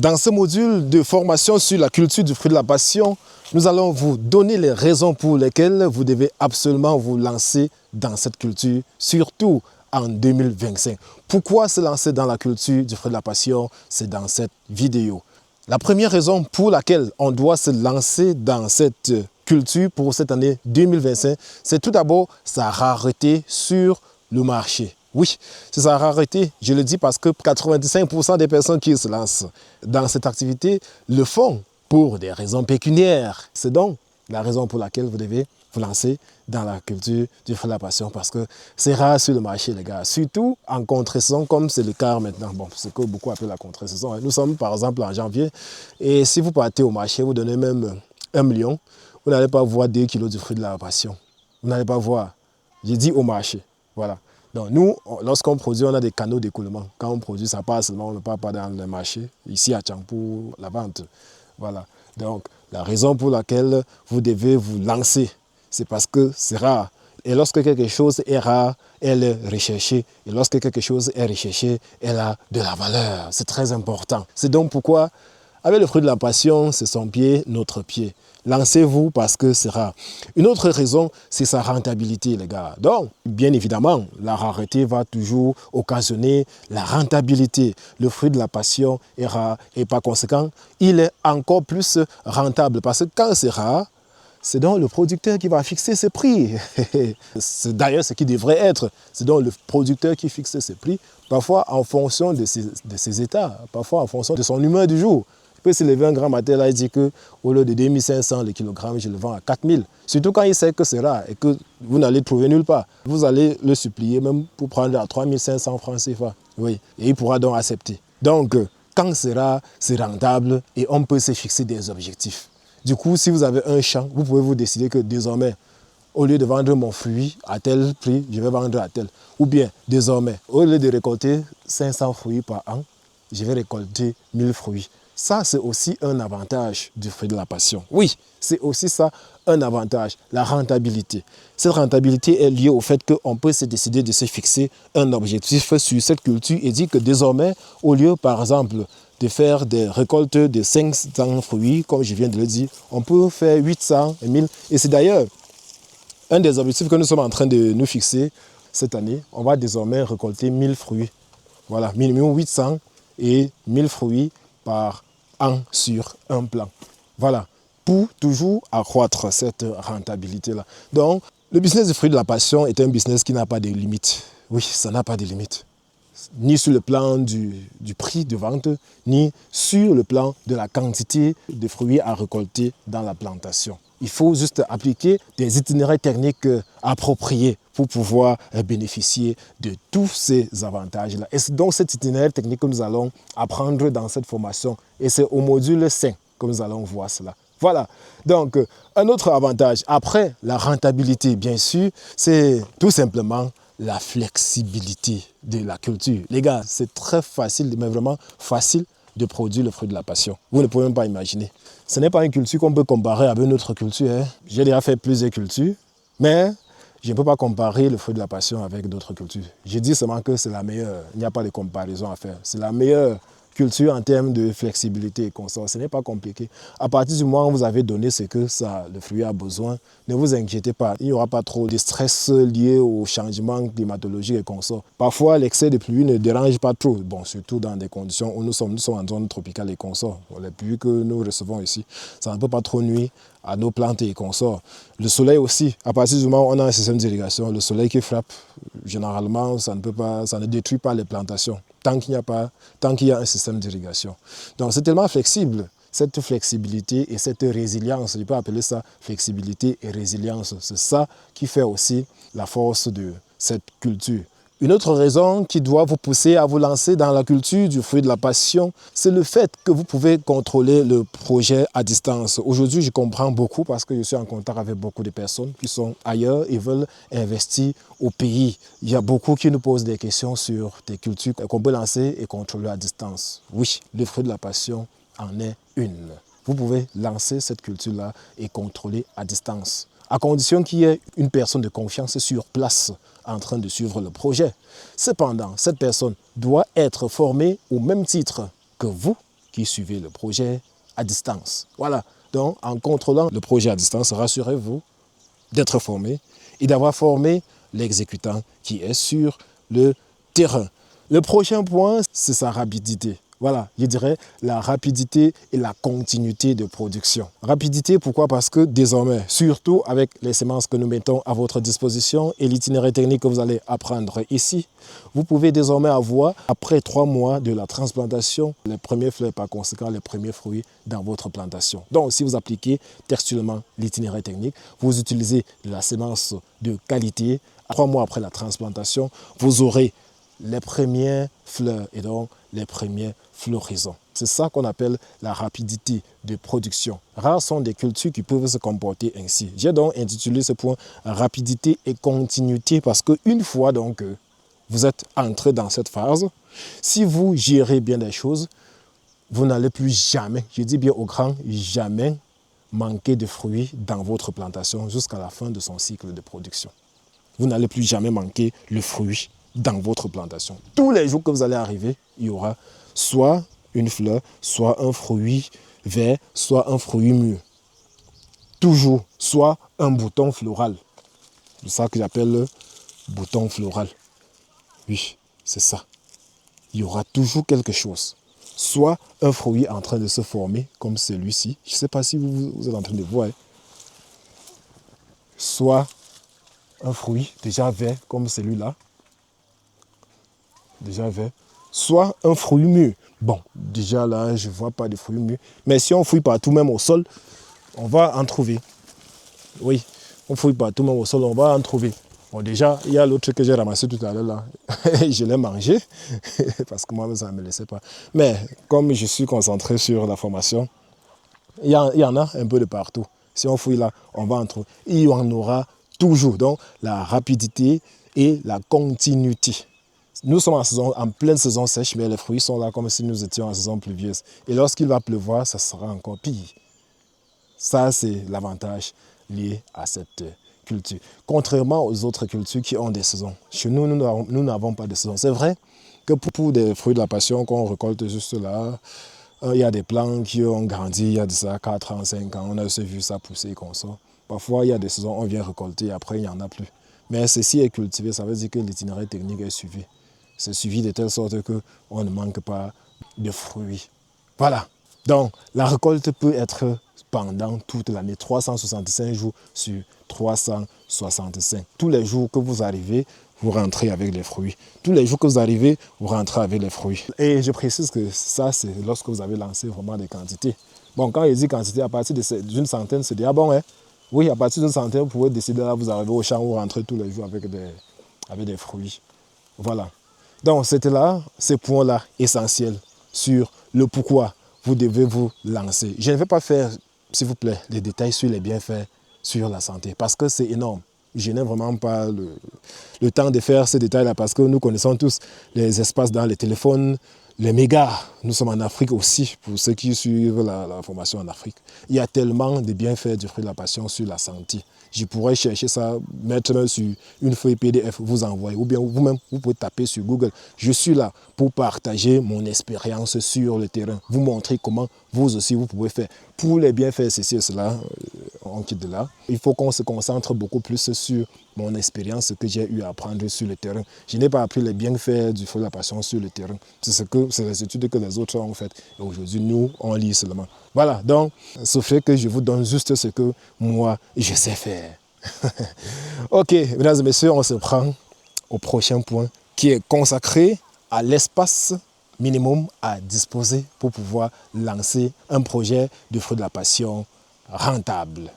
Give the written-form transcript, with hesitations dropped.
Dans ce module de formation sur la culture du fruit de la passion, nous allons vous donner les raisons pour lesquelles vous devez absolument vous lancer dans cette culture, surtout en 2025. Pourquoi se lancer dans la culture du fruit de la passion? C'est dans cette vidéo. La première raison pour laquelle on doit se lancer dans cette culture pour cette année 2025, c'est tout d'abord sa rareté sur le marché. Oui, c'est sa rareté, je le dis parce que 95% des personnes qui se lancent dans cette activité le font pour des raisons pécuniaires. C'est donc la raison pour laquelle vous devez vous lancer dans la culture du fruit de la passion parce que c'est rare sur le marché, les gars. Surtout en contre-saison, comme c'est le cas maintenant. Bon, c'est ce que beaucoup appellent la contre-saison. Nous sommes par exemple en janvier et si vous partez au marché, vous donnez même 1 million, vous n'allez pas voir 2 kilos du fruit de la passion. Vous n'allez pas voir. J'ai dit au marché. Voilà. Donc nous, lorsqu'on produit, on a des canaux d'écoulement. Quand on produit, ça passe seulement, on ne part pas dans le marché, ici à Tchangpou, la vente. Voilà. Donc la raison pour laquelle vous devez vous lancer, c'est parce que c'est rare. Et lorsque quelque chose est rare, elle est recherchée. Et lorsque quelque chose est recherché, elle a de la valeur. C'est très important. C'est donc pourquoi, avec le fruit de la passion, c'est son pied, notre pied. Lancez-vous parce que c'est rare. Une autre raison, c'est sa rentabilité, les gars. Donc, bien évidemment, la rareté va toujours occasionner la rentabilité. Le fruit de la passion est rare et par conséquent, il est encore plus rentable. Parce que quand c'est rare, c'est donc le producteur qui va fixer ses prix. C'est d'ailleurs ce qui devrait être. C'est donc le producteur qui fixe ses prix, parfois en fonction de ses états, parfois en fonction de son humeur du jour. Il peut se lever un grand matin, là, il dit qu'au lieu de 2500 le kilogramme, je le vends à 4000. Surtout quand il sait que c'est rare et que vous n'allez trouver nulle part. Vous allez le supplier même pour prendre à 3500 francs CFA. Oui, et il pourra donc accepter. Donc, quand c'est rare, c'est rentable et on peut se fixer des objectifs. Du coup, si vous avez un champ, vous pouvez vous décider que désormais, au lieu de vendre mon fruit à tel prix, je vais vendre à tel. Ou bien, désormais, au lieu de récolter 500 fruits par an, je vais récolter 1000 fruits. Ça, c'est aussi un avantage du fruit de la passion. Oui, c'est aussi ça un avantage, la rentabilité. Cette rentabilité est liée au fait qu'on peut se décider de se fixer un objectif sur cette culture et dire que désormais, au lieu, par exemple, de faire des récoltes de 500 fruits, comme je viens de le dire, on peut faire 800 et 1000. Et c'est d'ailleurs un des objectifs que nous sommes en train de nous fixer cette année. On va désormais récolter 1000 fruits. Voilà, minimum 800 et 1000 fruits par an sur un plan. Voilà, pour toujours accroître cette rentabilité-là. Donc, le business du fruit de la passion est un business qui n'a pas de limites. Oui, ça n'a pas de limites. Ni sur le plan du prix de vente, ni sur le plan de la quantité de fruits à récolter dans la plantation. Il faut juste appliquer des itinéraires techniques appropriés pour pouvoir bénéficier de tous ces avantages-là. Et c'est donc cet itinéraire technique que nous allons apprendre dans cette formation. Et c'est au module 5 que nous allons voir cela. Voilà. Donc, un autre avantage, après la rentabilité, bien sûr, c'est tout simplement la flexibilité de la culture. Les gars, c'est très facile, mais vraiment facile de produire le fruit de la passion. Vous ne pouvez même pas imaginer. Ce n'est pas une culture qu'on peut comparer avec une autre culture. Hein. J'ai déjà fait plusieurs cultures, mais je ne peux pas comparer le fruit de la passion avec d'autres cultures. Je dis seulement que c'est la meilleure. Il n'y a pas de comparaison à faire. C'est la meilleure culture en termes de flexibilité et consort. Ce n'est pas compliqué. À partir du moment où vous avez donné ce que le fruit a besoin, ne vous inquiétez pas. Il n'y aura pas trop de stress lié au changement climatologique et consort. Parfois, l'excès de pluie ne dérange pas trop. Bon, surtout dans des conditions où nous sommes en zone tropicale et consort. Les pluies que nous recevons ici, ça ne peut pas trop nuire à nos plantes et consorts. Le soleil aussi, à partir du moment où on a un système d'irrigation, le soleil qui frappe, généralement, ça ne détruit pas les plantations tant qu'il y a un système d'irrigation. Donc c'est tellement flexible, cette flexibilité et cette résilience, je peux appeler ça flexibilité et résilience. C'est ça qui fait aussi la force de cette culture. Une autre raison qui doit vous pousser à vous lancer dans la culture du fruit de la passion, c'est le fait que vous pouvez contrôler le projet à distance. Aujourd'hui, je comprends beaucoup parce que je suis en contact avec beaucoup de personnes qui sont ailleurs et veulent investir au pays. Il y a beaucoup qui nous posent des questions sur des cultures qu'on peut lancer et contrôler à distance. Oui, le fruit de la passion en est une. Vous pouvez lancer cette culture-là et contrôler à distance, à condition qu'il y ait une personne de confiance sur place en train de suivre le projet. Cependant, cette personne doit être formée au même titre que vous qui suivez le projet à distance. Voilà, donc en contrôlant le projet à distance, rassurez-vous d'être formé et d'avoir formé l'exécutant qui est sur le terrain. Le prochain point, c'est sa rapidité. Voilà, je dirais la rapidité et la continuité de production. Rapidité, pourquoi? Parce que désormais, surtout avec les semences que nous mettons à votre disposition et l'itinéraire technique que vous allez apprendre ici, vous pouvez désormais avoir, après 3 mois de la transplantation, les premiers fleurs, par conséquent, les premiers fruits dans votre plantation. Donc, si vous appliquez textuellement l'itinéraire technique, vous utilisez de la semence de qualité, 3 mois après la transplantation, vous aurez les premières fleurs et donc les premières floraisons. C'est ça qu'on appelle la rapidité de production. Rares sont des cultures qui peuvent se comporter ainsi. J'ai donc intitulé ce point rapidité et continuité parce qu'une fois donc vous êtes entré dans cette phase, si vous gérez bien les choses, vous n'allez plus jamais, je dis bien au grand jamais, manquer de fruits dans votre plantation jusqu'à la fin de son cycle de production. Vous n'allez plus jamais manquer le fruit dans votre plantation. Tous les jours que vous allez arriver, il y aura soit une fleur, soit un fruit vert, soit un fruit mûr. Toujours, soit un bouton floral. C'est ça que j'appelle le bouton floral. Oui, c'est ça. Il y aura toujours quelque chose. Soit un fruit en train de se former, comme celui-ci. Je ne sais pas si vous êtes en train de voir. Soit un fruit déjà vert, comme celui-là. Déjà vert. Soit un fruit mûr. Bon, déjà là, je ne vois pas de fruits mûrs. Mais si on fouille partout, même au sol, on va en trouver. Oui, on fouille partout, même au sol, on va en trouver. Bon, déjà, il y a l'autre que j'ai ramassé tout à l'heure là. Je l'ai mangé parce que moi, ça ne me laissait pas. Mais comme je suis concentré sur la formation, il y en a un peu de partout. Si on fouille là, on va en trouver. Il y en aura toujours. Donc, la rapidité et la continuité. Nous sommes en pleine saison sèche, mais les fruits sont là comme si nous étions en saison pluvieuse. Et lorsqu'il va pleuvoir, ça sera encore pire. Ça, c'est l'avantage lié à cette culture. Contrairement aux autres cultures qui ont des saisons. Chez nous, nous n'avons pas de saison. C'est vrai que pour des fruits de la passion qu'on récolte juste là, il y a des plants qui ont grandi il y a de ça 4 ans, 5 ans. On a aussi vu ça pousser comme ça. Parfois, il y a des saisons, on vient récolter et après, il n'y en a plus. Mais ceci est cultivé, ça veut dire que l'itinéraire technique est suivi. C'est suivi de telle sorte qu'on ne manque pas de fruits. Voilà. Donc, la récolte peut être pendant toute l'année, 365 jours sur 365. Tous les jours que vous arrivez, vous rentrez avec les fruits. Tous les jours que vous arrivez, vous rentrez avec les fruits. Et je précise que ça, c'est lorsque vous avez lancé vraiment des quantités. Bon, quand il dit quantité, à partir d'une centaine, c'est déjà bon, hein? Oui, à partir d'une centaine, vous pouvez décider, là, vous arrivez au champ, vous rentrez tous les jours avec des fruits. Voilà. Donc, c'était là, ces points-là essentiels sur le pourquoi vous devez vous lancer. Je ne vais pas faire, s'il vous plaît, les détails sur les bienfaits sur la santé parce que c'est énorme. Je n'ai vraiment pas le temps de faire ces détails-là parce que nous connaissons tous les espaces dans les téléphones, les mégas. Nous sommes en Afrique aussi, pour ceux qui suivent la formation en Afrique. Il y a tellement de bienfaits du fruit de la passion sur la santé. Je pourrais chercher ça, mettre sur une feuille PDF, vous envoyer. Ou bien vous-même, vous pouvez taper sur Google. Je suis là pour partager mon expérience sur le terrain. Vous montrer comment vous aussi, vous pouvez faire. Pour les bienfaits, ceci et cela, on quitte de là. Il faut qu'on se concentre beaucoup plus sur mon expérience que j'ai eu à apprendre sur le terrain. Je n'ai pas appris les bienfaits du fruit de la passion sur le terrain. C'est les études que les autres ont faites. Et aujourd'hui, nous, on lit seulement. Voilà, donc, ce fait que je vous donne juste ce que moi, je sais faire. Ok, mesdames et messieurs, on se prend au prochain point qui est consacré à l'espace minimum à disposer pour pouvoir lancer un projet de fruit de la passion rentable.